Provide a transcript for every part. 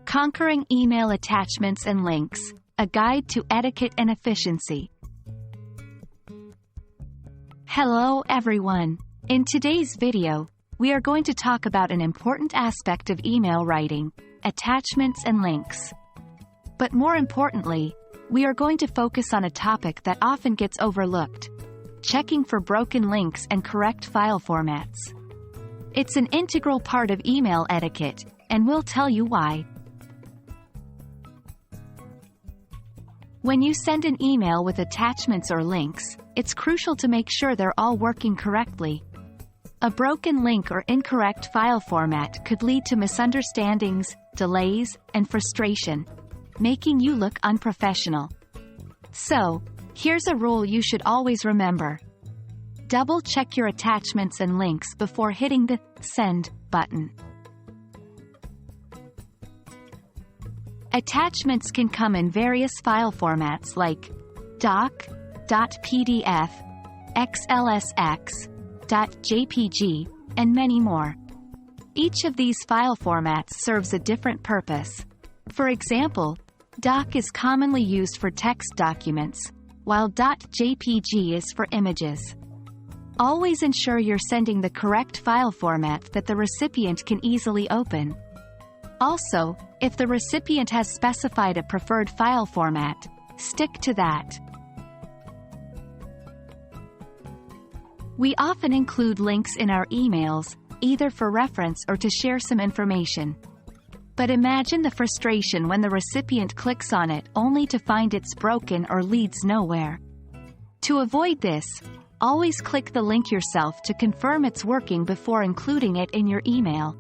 Conquering Email Attachments and Links, a Guide to Etiquette and Efficiency. Hello everyone. In today's video, we are going to talk about an important aspect of email writing, attachments and links. But more importantly, we are going to focus on a topic that often gets overlooked: checking for broken links and correct file formats. It's an integral part of email etiquette, and we'll tell you why. When you send an email with attachments or links, it's crucial to make sure they're all working correctly. A broken link or incorrect file format could lead to misunderstandings, delays, and frustration, making you look unprofessional. So, here's a rule you should always remember. Double-check your attachments and links before hitting the Send button. Attachments can come in various file formats like doc, .pdf, xlsx, .jpg, and many more. Each of these file formats serves a different purpose. For example, doc is commonly used for text documents, while .jpg is for images. Always ensure you're sending the correct file format that the recipient can easily open. Also, if the recipient has specified a preferred file format, stick to that. We often include links in our emails, either for reference or to share some information. But imagine the frustration when the recipient clicks on it only to find it's broken or leads nowhere. To avoid this, always click the link yourself to confirm it's working before including it in your email.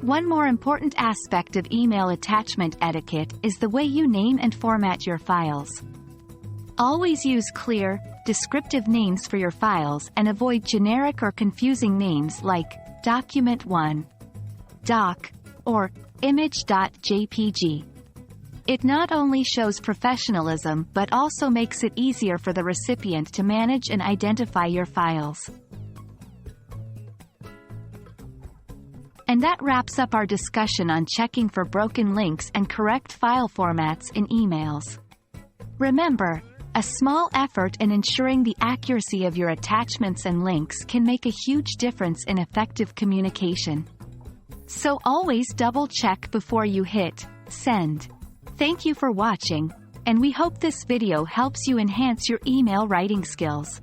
One more important aspect of email attachment etiquette is the way you name and format your files. Always use clear, descriptive names for your files and avoid generic or confusing names like Document1, Doc, or Image.jpg. It not only shows professionalism but also makes it easier for the recipient to manage and identify your files. And that wraps up our discussion on checking for broken links and correct file formats in emails. Remember, a small effort in ensuring the accuracy of your attachments and links can make a huge difference in effective communication. So always double-check before you hit Send. Thank you for watching, and we hope this video helps you enhance your email writing skills.